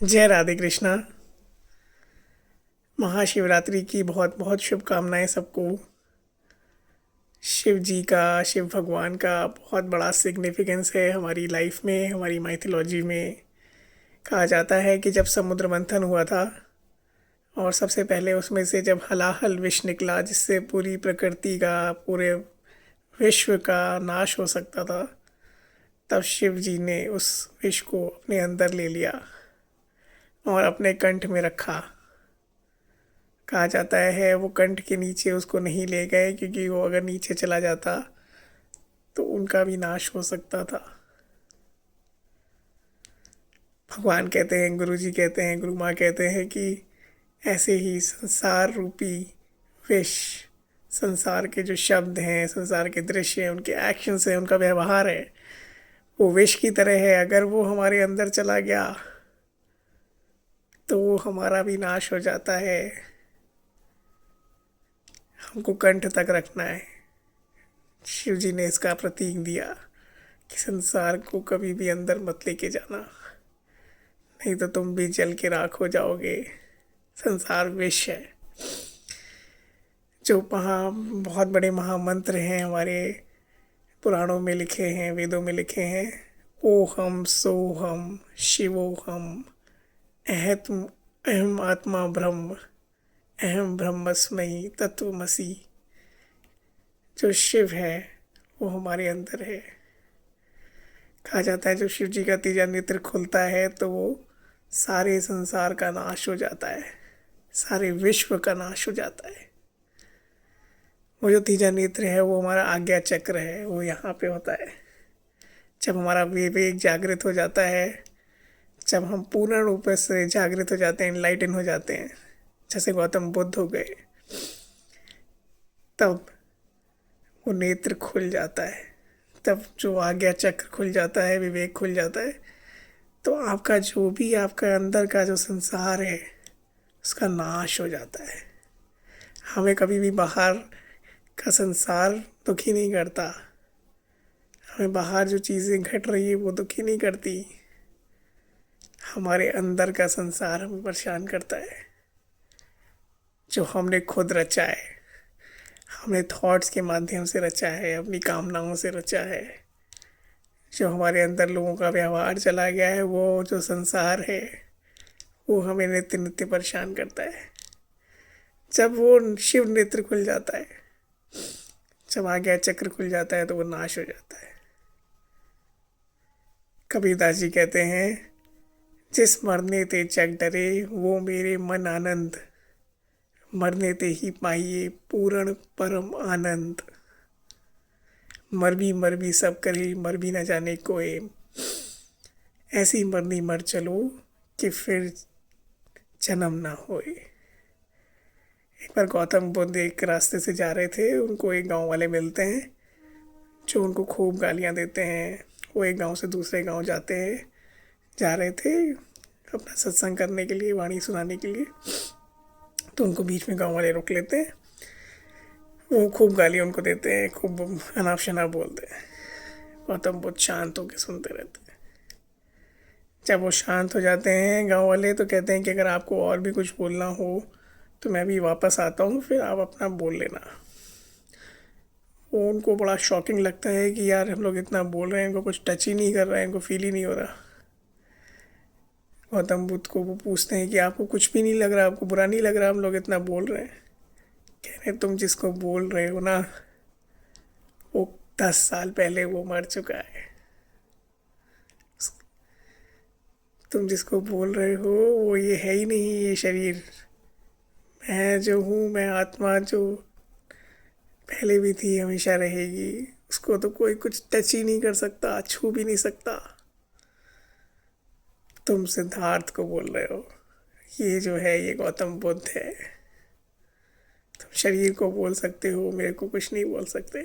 जय राधे कृष्णा। महाशिवरात्रि की बहुत बहुत शुभकामनाएं सबको। शिव जी का, शिव भगवान का बहुत बड़ा सिग्निफिकेंस है हमारी लाइफ में, हमारी माइथोलॉजी में। कहा जाता है कि जब समुद्र मंथन हुआ था और सबसे पहले उसमें से जब हलाहल विष निकला जिससे पूरी प्रकृति का, पूरे विश्व का नाश हो सकता था, तब शिव जी ने उस विष को अपने अंदर ले लिया और अपने कंठ में रखा। कहा जाता है वो कंठ के नीचे उसको नहीं ले गए क्योंकि वो अगर नीचे चला जाता तो उनका भी नाश हो सकता था। भगवान कहते हैं, गुरु जी कहते हैं, गुरु माँ कहते हैं कि ऐसे ही संसार रूपी विष, संसार के जो शब्द हैं, संसार के दृश्य हैं, उनके एक्शंस हैं, उनका व्यवहार है, वो विष की तरह है। अगर वो हमारे अंदर चला गया तो वो हमारा भी नाश हो जाता है। हमको कंठ तक रखना है। शिव जी ने इसका प्रतीक दिया कि संसार को कभी भी अंदर मत लेके जाना, नहीं तो तुम भी जल के राख हो जाओगे। संसार विष है। जो बहुत बड़े महामंत्र हैं हमारे पुराणों में लिखे हैं, वेदों में लिखे हैं। ओहम सोहम शिवोहम अहत अहम आत्मा ब्रह्म अहम ब्रह्मस्मयी तत्वमसि। जो शिव है वो हमारे अंदर है। कहा जाता है जब शिव जी का तीजा नेत्र खुलता है तो वो सारे संसार का नाश हो जाता है, सारे विश्व का नाश हो जाता है। वो जो तीजा नेत्र है वो हमारा आज्ञा चक्र है, वो यहाँ पे होता है। जब हमारा विवेक जागृत हो जाता है, जब हम पूर्ण रूप से जागृत हो जाते हैं, इनलाइटन हो जाते हैं, जैसे गौतम बुद्ध हो गए, तब वो नेत्र खुल जाता है। तब जो आज्ञा चक्र खुल जाता है, विवेक खुल जाता है, तो आपका जो भी आपका अंदर का जो संसार है उसका नाश हो जाता है। हमें कभी भी बाहर का संसार दुखी नहीं करता। हमें बाहर जो चीज़ें घट रही है वो दुखी नहीं करती। हमारे अंदर का संसार हमें परेशान करता है, जो हमने खुद रचा है। हमने थॉट्स के माध्यम से रचा है, अपनी कामनाओं से रचा है। जो हमारे अंदर लोगों का व्यवहार चला गया है, वो जो संसार है वो हमें नित्य नित्य परेशान करता है। जब वो शिव नेत्र खुल जाता है, जब आज्ञा चक्र खुल जाता है, तो वो नाश हो जाता है। कबीरदास जी कहते हैं, जिस मरने ते जग डरे वो मेरे मन आनंद, मरने ते ही पाइए पूर्ण परम आनंद। मर भी सब करे, मर भी न जाने कोई, ऐसी मरनी मर चलो कि फिर जन्म ना होए। एक बार गौतम बुद्ध एक रास्ते से जा रहे थे, उनको एक गांव वाले मिलते हैं जो उनको खूब गालियां देते हैं। वो एक गांव से दूसरे गांव जाते हैं, जा रहे थे अपना सत्संग करने के लिए, वाणी सुनाने के लिए। तो उनको बीच में गांव वाले रोक लेते हैं। वो खूब गालियाँ उनको देते हैं, खूब अनाप शनाप बोलते हैं। गौतम बुद्ध शांत होकर सुनते रहते हैं। जब वो शांत हो जाते हैं गांव वाले, तो कहते हैं कि अगर आपको और भी कुछ बोलना हो तो मैं भी वापस आता हूँ, फिर आप अपना बोल लेना। वो उनको बड़ा शॉकिंग लगता है कि यार हम लोग इतना बोल रहे हैं, इनको कुछ टच ही नहीं कर रहा है, इनको फील ही नहीं हो रहा। गौतम बुद्ध को वो पूछते हैं कि आपको कुछ भी नहीं लग रहा, आपको बुरा नहीं लग रहा हम लोग इतना बोल रहे हैं? कह रहे तुम जिसको बोल रहे हो ना, वो 10 साल पहले वो मर चुका है। तुम जिसको बोल रहे हो वो ये है ही नहीं, ये शरीर। मैं जो हूँ, मैं आत्मा जो पहले भी थी हमेशा रहेगी, उसको तो कोई कुछ टच ही नहीं कर सकता, छू भी नहीं सकता। तुम सिद्धार्थ को बोल रहे हो, ये जो है ये गौतम बुद्ध है। तुम शरीर को बोल सकते हो, मेरे को कुछ नहीं बोल सकते।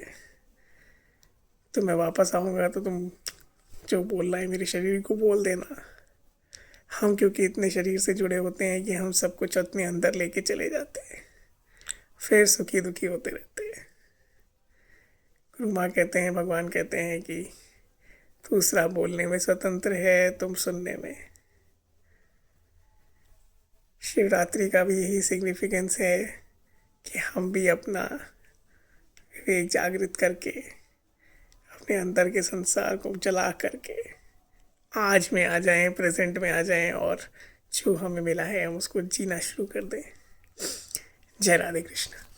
तो मैं वापस आऊँगा तो तुम जो बोलना है मेरे शरीर को बोल देना। हम क्योंकि इतने शरीर से जुड़े होते हैं कि हम सब कुछ अपने अंदर लेके चले जाते हैं, फिर सुखी दुखी होते रहते हैं। गुरु माँ कहते हैं, भगवान कहते हैं कि दूसरा बोलने में स्वतंत्र है, तुम सुनने में। शिवरात्रि का भी यही सिग्निफिकेंस है कि हम भी अपना विवेक जागृत करके अपने अंदर के संसार को जला करके आज में आ जाएं, प्रेजेंट में आ जाएं और जो हमें मिला है हम उसको जीना शुरू कर दें। जय राधे कृष्ण।